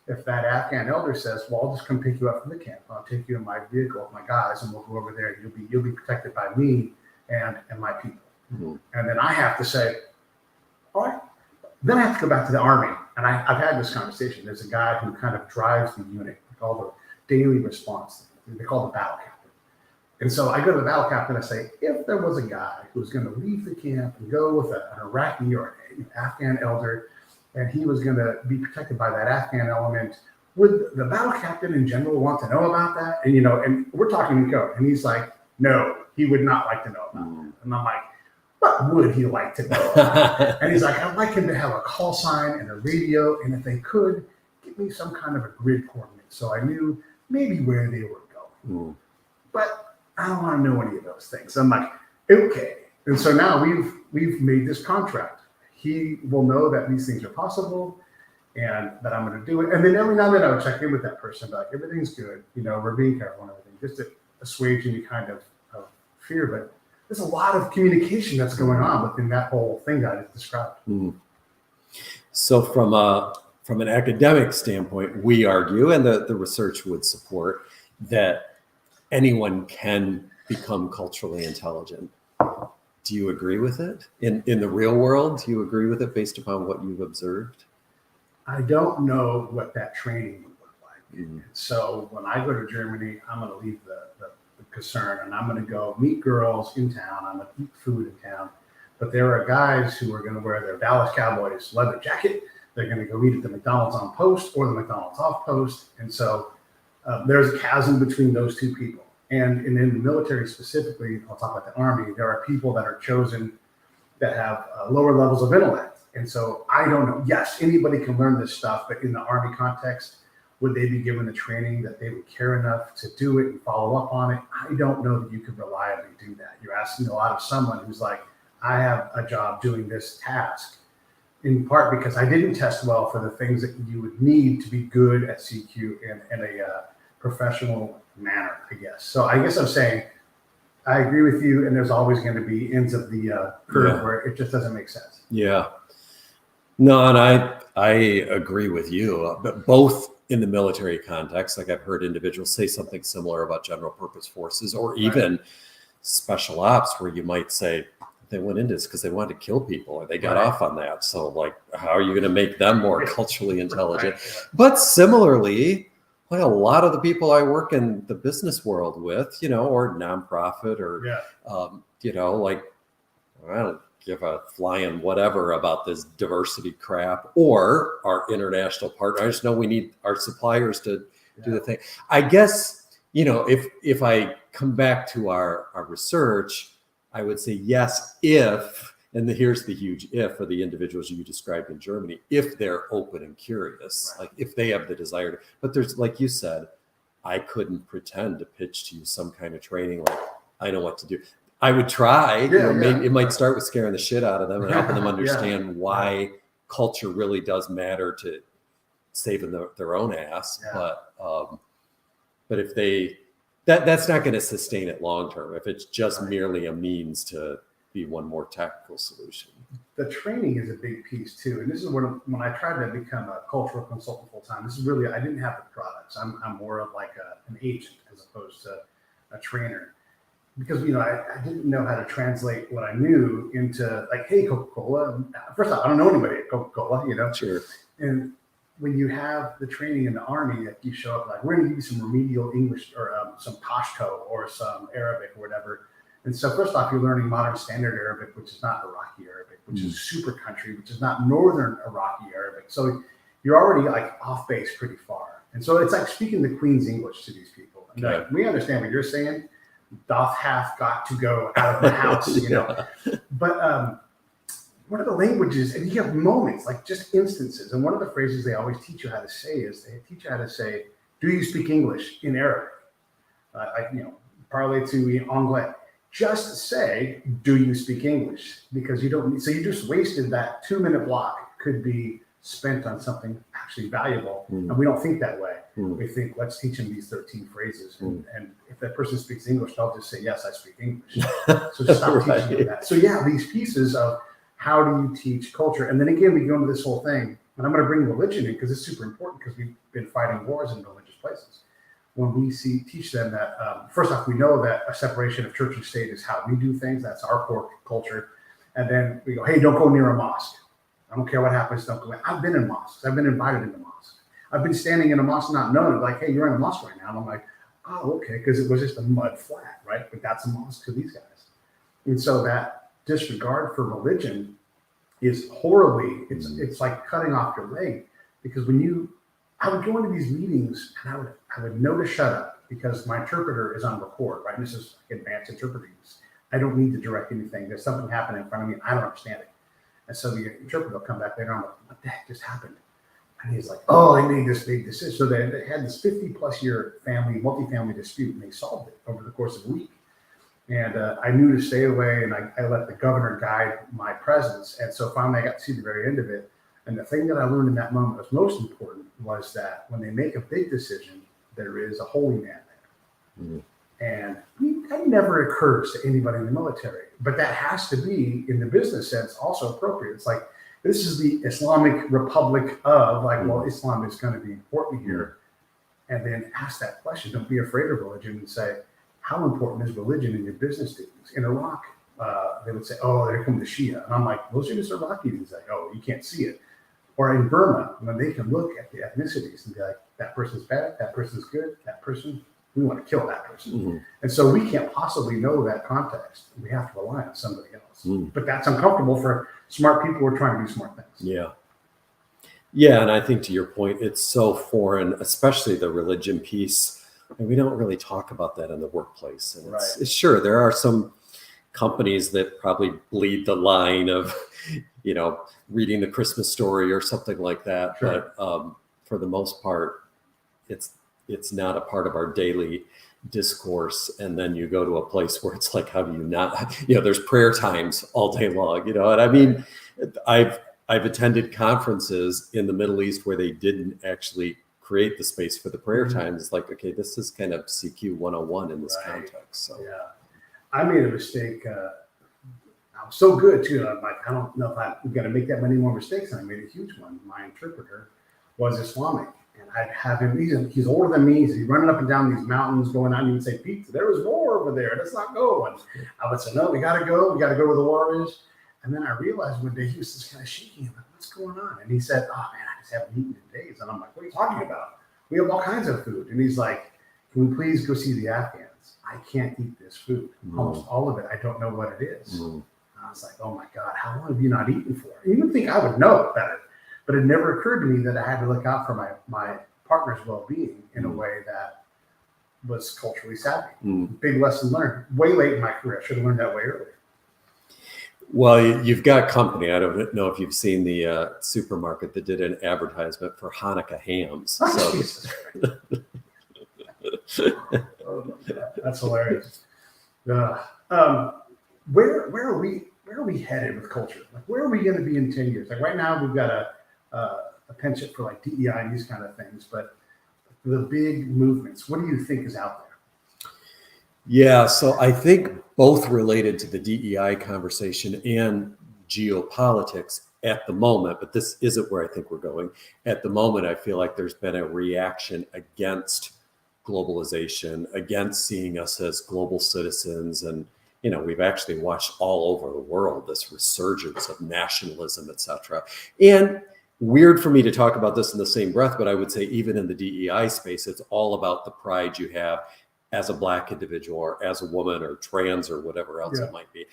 If that Afghan elder says, well, I'll just come pick you up from the camp. I'll take you in my vehicle with my guys and we'll go over there. You'll be protected by me and my people. And then I have to say, all right. Then I have to go back to the army. And I've had this conversation. There's a guy who kind of drives the unit, all the daily response. They call the battle captain. And so I go to the battle captain and I say, if there was a guy who was going to leave the camp and go with an Iraqi or an Afghan elder, and he was going to be protected by that Afghan element, would the battle captain in general want to know about that? And, and we're talking in code. And he's like, no, he would not like to know about that. And I'm like, what would he like to know about? And he's like, I'd like him to have a call sign and a radio. And if they could, give me some kind of a grid coordinate so I knew maybe where they were going. But I don't want to know any of those things. I'm like, okay. And so now we've made this contract. He will know that these things are possible and that I'm going to do it. And then every now and then I would check in with that person, like, everything's good. We're being careful and everything, just to assuage any kind of fear. But there's a lot of communication that's going on within that whole thing that I just described. So from an academic standpoint, we argue, and the research would support, that anyone can become culturally intelligent. Do you agree with it? In the real world, do you agree with it based upon what you've observed? I don't know what that training would look like. So when I go to Germany, I'm going to leave the concern and I'm going to go meet girls in town. I'm going to eat food in town. But there are guys who are going to wear their Dallas Cowboys leather jacket. They're going to go eat at the McDonald's on post or the McDonald's off post. And so there's a chasm between those two people. And in the military specifically, I'll talk about the Army, there are people that are chosen that have lower levels of intellect. And so I don't know. Yes, anybody can learn this stuff, but in the Army context, would they be given the training that they would care enough to do it and follow up on it? I don't know that you could reliably do that. You're asking a lot of someone who's like, I have a job doing this task, in part because I didn't test well for the things that you would need to be good at CQ in a professional manner, I guess. So I guess I'm saying, I agree with you, and there's always going to be ends of the curve where it just doesn't make sense. Yeah. No, and I agree with you, but both in the military context, like I've heard individuals say something similar about general purpose forces or even special ops, where you might say they went into this because they wanted to kill people or they got off on that. So like, how are you going to make them more culturally intelligent? But similarly, like a lot of the people I work in the business world with, you know, or nonprofit or, you know, like, I don't give a flying whatever about this diversity crap or our international partner. I just know we need our suppliers to do the thing. I guess, you know, if I come back to our research, I would say yes, if, and here's the huge if for the individuals you described in Germany, if they're open and curious, like if they have the desire to, but there's, like you said, I couldn't pretend to pitch to you some kind of training like I know what to do. I would try. Maybe it might start with scaring the shit out of them and helping them understand why culture really does matter to saving their own ass. But if they that's not going to sustain it long term. If it's just merely a means to be one more tactical solution. The training is a big piece too, and this is when I tried to become a cultural consultant full time. This is really, I didn't have the products. I'm more of like an agent as opposed to a trainer. Because, you know, I didn't know how to translate what I knew into like, hey, Coca-Cola. First off, I don't know anybody at Coca-Cola, you know. Sure. And when you have the training in the Army, that you show up like, we're going to give you some remedial English or some Pashto or some Arabic or whatever. And so first off, you're learning modern standard Arabic, which is not Iraqi Arabic, which is super country, which is not northern Iraqi Arabic. So you're already like off base pretty far. And so it's like speaking the Queen's English to these people. And like, we understand what you're saying. Doth hath got to go out of the house, you know. But one of the languages, and you have moments, like just instances, and one of the phrases they always teach you how to say is they teach you how to say, do you speak English in Arabic? Like, you know, parlez-vous anglais. Just say, do you speak English? Because you don't need, so you just wasted that 2-minute block could be spent on something actually valuable. And we don't think that way. We think, let's teach them these 13 phrases. And if that person speaks English, they'll just say, yes, I speak English. So just stop teaching them that. So yeah, these pieces of how do you teach culture? And then again, we go into this whole thing, and I'm going to bring religion in because it's super important because we've been fighting wars in religious places. When we teach them that, first off, we know that a separation of church and state is how we do things. That's our core culture. And then we go, hey, don't go near a mosque. I don't care what happens. Don't go in. I've been in mosques. I've been invited into mosques. I've been standing in a mosque not knowing, like, hey, you're in a mosque right now. And I'm like, oh, okay, because it was just a mud flat, right? But that's a mosque to these guys. And so that disregard for religion is horribly, it's like cutting off your leg. Because I would go into these meetings and I would know to shut up because my interpreter is on record, right? And this is advanced interpreting. I don't need to direct anything. There's something happening in front of me. I don't understand it. And so the interpreter will come back later on, like, what the heck just happened? And he's like, oh, they made this big decision. So they had this 50-plus year multifamily dispute, and they solved it over the course of a week. And I knew to stay away, and I let the governor guide my presence. And so finally I got to see the very end of it. And the thing that I learned in that moment was most important was that when they make a big decision, there is a holy man there. And that never occurs to anybody in the military. But that has to be, in the business sense, also appropriate. It's like, this is the Islamic Republic of, like, well, Islam is going to be important here. And then ask that question. Don't be afraid of religion and say, how important is religion in your business dealings? In Iraq, they would say, oh, there come the Shia. And I'm like, those are just Iraqis. He's like, oh, you can't see it. Or in Burma, when they can look at the ethnicities and be like, that person's bad, that person's good, that person, we want to kill that person. Mm-hmm. And so we can't possibly know that context. We have to rely on somebody else. Mm. But that's uncomfortable for smart people who are trying to do smart things. Yeah. Yeah. And I think to your point, it's so foreign, especially the religion piece. And we don't really talk about that in the workplace. And it's sure, there are some companies that probably bleed the line of, reading the Christmas story or something like that. Sure. But for the most part, it's not a part of our daily discourse. And then you go to a place where it's like, how do you not, there's prayer times all day long, and I mean, I've attended conferences in the Middle East where they didn't actually create the space for the prayer times. It's like, okay, this is kind of CQ 101 in this context. So yeah, I made a mistake. I was so good too. I'm like, I don't know if I'm going to make that many more mistakes. And I made a huge one. My interpreter was Islamic. And I'd have him, he's older than me. He's running up and down these mountains going on. And he'd say, Pete, there was war over there. Let's not go. And I would say, no, we got to go. We got to go where the war is. And then I realized one day he was just kind of shaking. I'm like, what's going on? And he said, oh, man, I just haven't eaten in days. And I'm like, what are you talking about? We have all kinds of food. And he's like, can we please go see the Afghans? I can't eat this food. Almost all of it, I don't know what it is. I was like, oh, my God, how long have you not eaten for? And you would think I would know better. But it never occurred to me that I had to look out for my partner's well-being in a way that was culturally savvy. Big lesson learned. Way late in my career. I should have learned that way earlier. Well, you've got company. I don't know if you've seen the supermarket that did an advertisement for Hanukkah hams. Oh, that's hilarious. Where are we headed with culture? Like, where are we going to be in 10 years? Like right now, we've got a penchant for like DEI and these kind of things, but the big movements, what do you think is out there? Yeah, so I think both related to the DEI conversation and geopolitics at the moment, but this isn't where I think we're going. At the moment, I feel like there's been a reaction against globalization, against seeing us as global citizens. And, we've actually watched all over the world this resurgence of nationalism, et cetera. And weird for me to talk about this in the same breath, but I would say even in the DEI space, it's all about the pride you have as a Black individual or as a woman or trans or whatever else it might be.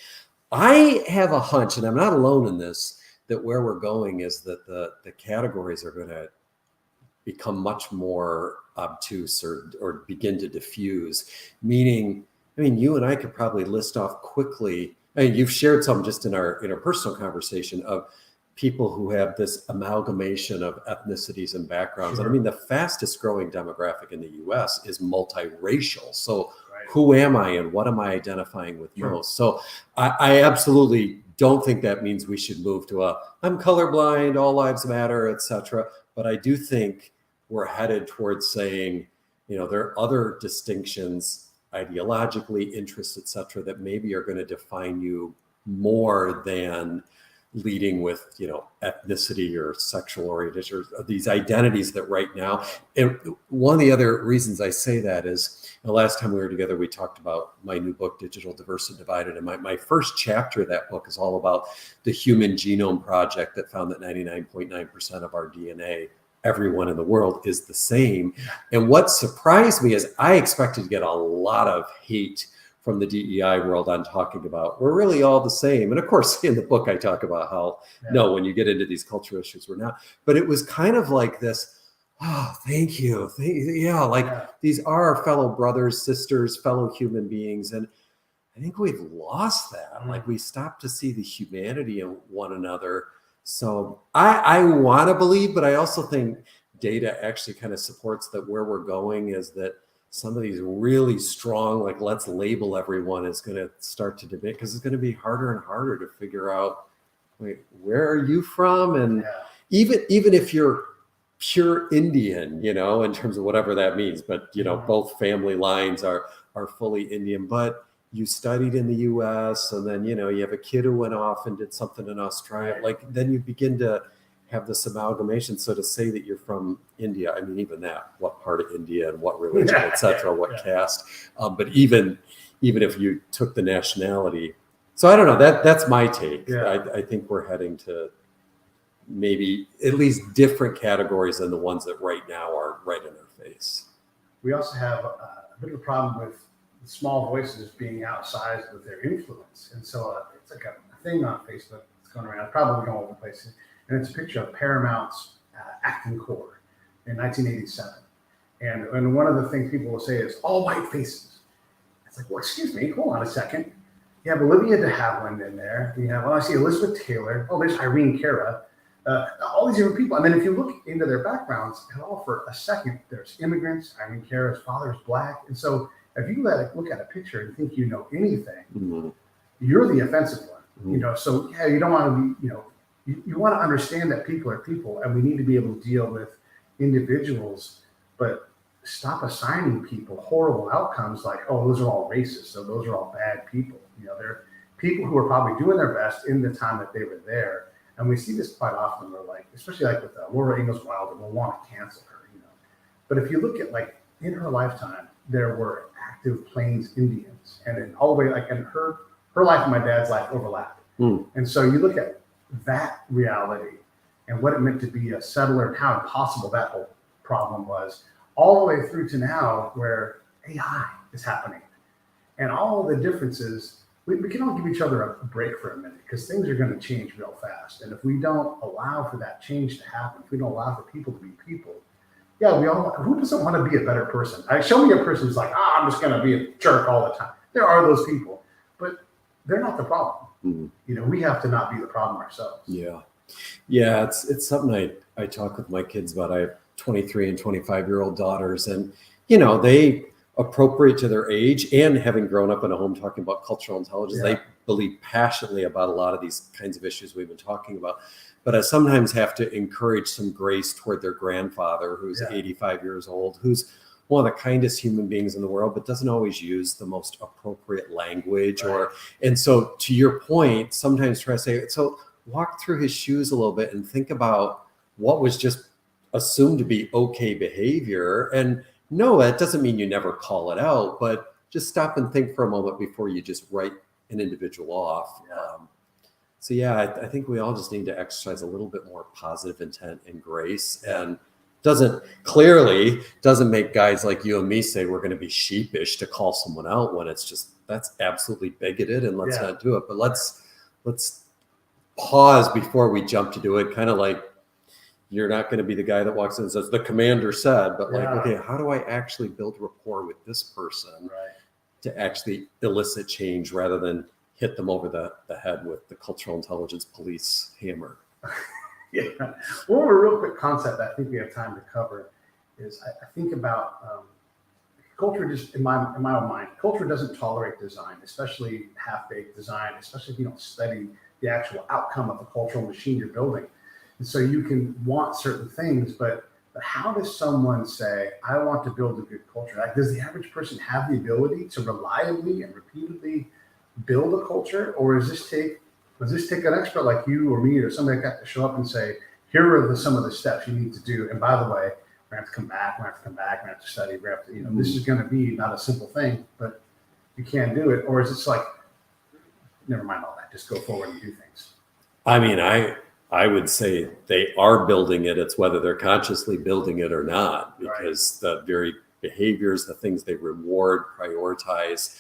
I have a hunch, and I'm not alone in this, that where we're going is that the categories are going to become much more obtuse or begin to diffuse, meaning, you and I could probably list off quickly. You've shared some just in our interpersonal conversation of people who have this amalgamation of ethnicities and backgrounds. Sure. And the fastest growing demographic in the US is multiracial. So who am I and what am I identifying with most? So I absolutely don't think that means we should move to I'm colorblind, all lives matter, et cetera. But I do think we're headed towards saying, there are other distinctions ideologically, interests, et cetera, that maybe are going to define you more than leading with, ethnicity or sexual orientation or these identities that right now. And one of the other reasons I say that is the last time we were together, we talked about my new book, Digital Diverse and Divided. And my first chapter of that book is all about the Human Genome Project that found that 99.9% of our DNA, everyone in the world, is the same. And what surprised me is I expected to get a lot of hate from the DEI world on talking about we're really all the same. And of course, in the book, I talk about how, no, when you get into these cultural issues, we're not. But it was kind of like this, thank you. These are our fellow brothers, sisters, fellow human beings. And I think we've lost that. Like we stopped to see the humanity in one another. So I want to believe, but I also think data actually kind of supports that where we're going is that some of these really strong, like let's label everyone, is going to start to debate because it's going to be harder and harder to figure out, wait, where are you from? And even if you're pure Indian, in terms of whatever that means, but both family lines are fully Indian, but you studied in the US and then, you have a kid who went off and did something in Australia, like then you begin to have this amalgamation. So to say that you're from India, even that, what part of India and what religion, et cetera, what caste, but even if you took the nationality. So I don't know, that's my take. I think we're heading to maybe at least different categories than the ones that right now are right in our face. We also have a bit of a problem with small voices being outsized with their influence. And so it's like a thing on Facebook that's going around, probably going over the place. And it's a picture of Paramount's acting corps in 1987. And one of the things people will say is all white faces. It's like, well, excuse me, hold on a second. You have Olivia de Havilland in there. You have, I see Elizabeth Taylor. Oh, there's Irene Cara. All these different people. And then if you look into their backgrounds at all for a second, there's immigrants. Irene Cara's father is black. And so if you look at a picture and think you know anything, you're the offensive one. So yeah, you don't want to be, you want to understand that people are people, and we need to be able to deal with individuals, but stop assigning people horrible outcomes like, oh, those are all racist, so those are all bad people. They're people who are probably doing their best in the time that they were there. And we see this quite often where, like, especially like with Laura Ingalls Wilder, we'll want to cancel her, But if you look at, like, in her lifetime, there were active Plains Indians, and then all the way, like, and her life and my dad's life overlapped. And so you look at that reality and what it meant to be a settler and how impossible that whole problem was, all the way through to now where AI is happening. And all the differences, we can all give each other a break for a minute, because things are going to change real fast. And if we don't allow for that change to happen, if we don't allow for people to be people, yeah, who doesn't want to be a better person? Show me a person who's like, I'm just going to be a jerk all the time. There are those people, but they're not the problem. We have to not be the problem ourselves. Yeah. It's something I talk with my kids about. I have 23 and 25-year-old daughters, and, they appropriate to their age, and having grown up in a home talking about cultural intelligence, they believe passionately about a lot of these kinds of issues we've been talking about. But I sometimes have to encourage some grace toward their grandfather, who's 85 years old, who's one of the kindest human beings in the world, but doesn't always use the most appropriate language. And so to your point, sometimes try to say, so walk through his shoes a little bit and think about what was just assumed to be okay behavior. And no, that doesn't mean you never call it out, but just stop and think for a moment before you just write an individual off. I think we all just need to exercise a little bit more positive intent and grace, and doesn't make guys like you and me say we're going to be sheepish to call someone out when it's just, that's absolutely bigoted, and let's not do it. But let's pause before we jump to do it. Kind of like, you're not going to be the guy that walks in and says, the commander said, but okay, how do I actually build rapport with this person to actually elicit change rather than hit them over the head with the cultural intelligence police hammer? One real quick concept I think we have time to cover is I think about culture. Just in my own mind, culture doesn't tolerate design, especially half-baked design, especially if you don't study the actual outcome of the cultural machine you're building. And so you can want certain things, but how does someone say, I want to build a good culture? Like, does the average person have the ability to reliably and repeatedly build a culture? Or does this take an expert like you or me or somebody like that to show up and say, here are some of the steps you need to do. And by the way, we're going to have to come back, we're going to have to study, we're going to have to, this is going to be not a simple thing, but you can't do it. Or is it like, never mind all that, just go forward and do things? I mean, I would say they are building it. It's whether they're consciously building it or not, because the very behaviors, the things they reward, prioritize.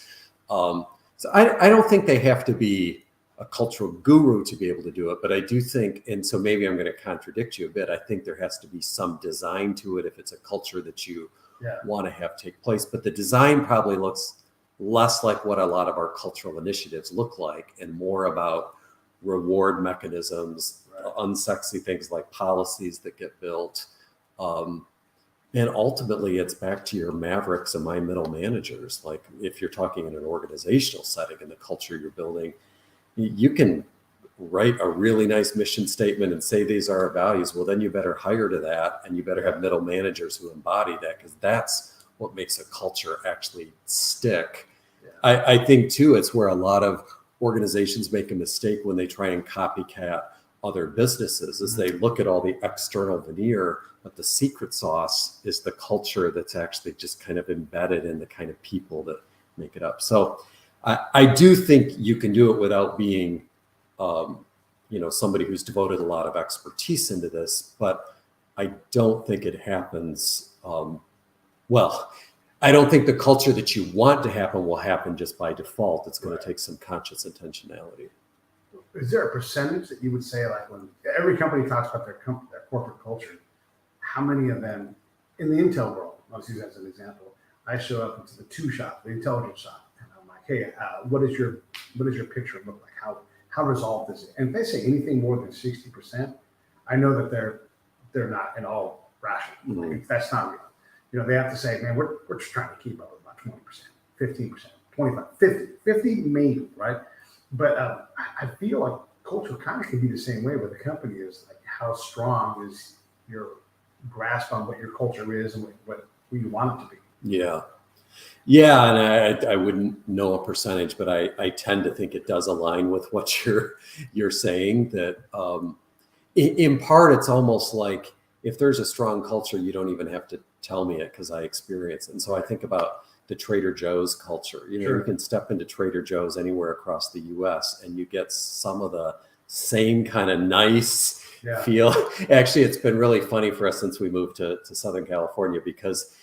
So I don't think they have to be a cultural guru to be able to do it, but I do think, and so maybe I'm going to contradict you a bit, I think there has to be some design to it if it's a culture that you want to have take place. But the design probably looks less like what a lot of our cultural initiatives look like, and more about reward mechanisms, unsexy things like policies that get built. And ultimately, it's back to your mavericks and my middle managers. Like, if you're talking in an organizational setting and the culture you're building, you can write a really nice mission statement and say these are our values. Well, then you better hire to that, and you better have middle managers who embody that, because that's what makes a culture actually stick. I think, too, it's where a lot of organizations make a mistake when they try and copycat other businesses, is they look at all the external veneer, but the secret sauce is the culture that's actually just kind of embedded in the kind of people that make it up. So I do think you can do it without being somebody who's devoted a lot of expertise into this, but I don't think it happens. Well, I don't think the culture that you want to happen will happen just by default. It's going to take some conscious intentionality. Is there a percentage that you would say, like when every company talks about their corporate culture, how many of them in the Intel world, I'll use that as an example, I show up into the two shop, the intelligence shop, and I'm like, hey, what does your picture look like? How resolved is it? And if they say anything more than 60%, I know that they're not at all rational. Mm-hmm. Like, that's not real. They have to say, man, we're just trying to keep up with about 20%, 15%, 25, 50 maybe, right? But I feel like culture kind of can be the same way with the company is like how strong is your grasp on what your culture is and what you want it to be. Yeah. Yeah. And I wouldn't know a percentage, but I tend to think it does align with what you're saying, that in part, it's almost like if there's a strong culture, you don't even have to tell me it because I experience it. And so I think about the Trader Joe's culture. Sure. You can step into Trader Joe's anywhere across the US and you get some of the same kind of nice feel. Actually, it's been really funny for us since we moved to Southern California because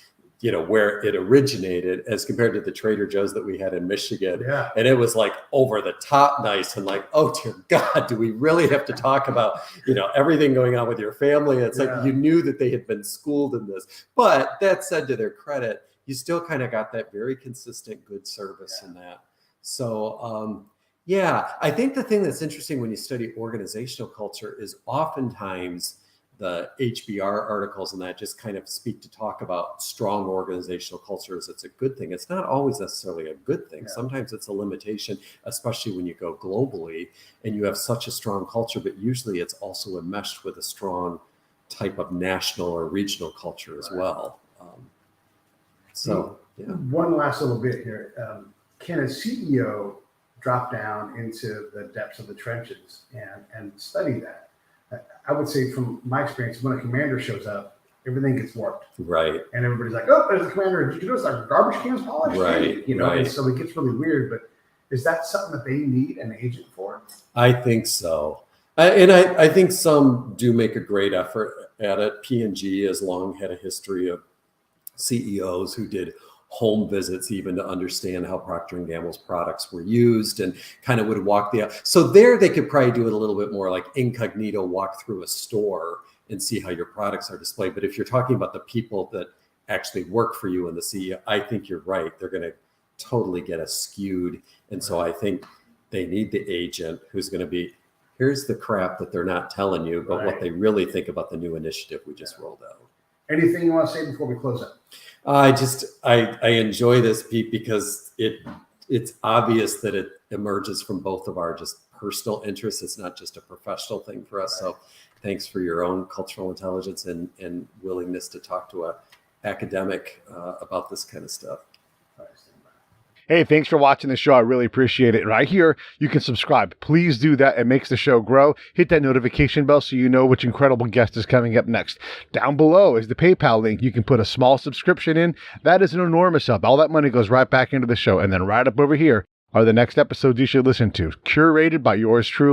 where it originated as compared to the Trader Joe's that we had in Michigan. Yeah. And it was like over the top nice and like, oh dear God, do we really have to talk about, everything going on with your family? It's like, you knew that they had been schooled in this, but that said, to their credit, you still kind of got that very consistent good service in that. So, I think the thing that's interesting when you study organizational culture is oftentimes the HBR articles and that just kind of talk about strong organizational cultures. It's a good thing. It's not always necessarily a good thing. Yeah. Sometimes it's a limitation, especially when you go globally and you have such a strong culture, but usually it's also enmeshed with a strong type of national or regional culture as well. One last little bit here. Can a CEO drop down into the depths of the trenches and study that? I would say from my experience, when a commander shows up, everything gets warped. Right. And everybody's like, oh, there's the commander. Did you notice our garbage cans polished? Right. And so it gets really weird. But is that something that they need an agent for? I think so. I think some do make a great effort at it. P&G has long had a history of CEOs who did home visits even to understand how Procter & Gamble's products were used and kind of would walk so there they could probably do it a little bit more like incognito, walk through a store and see how your products are displayed. But if you're talking about the people that actually work for you and the CEO, I think you're right. They're going to totally get us skewed. And so I think they need the agent who's going to be, here's the crap that they're not telling you, but what they really think about the new initiative we just rolled out. Anything you want to say before we close up? I enjoy this, Pete, because it's obvious that it emerges from both of our just personal interests. It's not just a professional thing for us. So thanks for your own cultural intelligence and willingness to talk to an academic about this kind of stuff. Hey, thanks for watching the show. I really appreciate it. Right here, you can subscribe. Please do that. It makes the show grow. Hit that notification bell so you know which incredible guest is coming up next. Down below is the PayPal link. You can put a small subscription in. That is an enormous help. All that money goes right back into the show. And then right up over here are the next episodes you should listen to, curated by yours truly.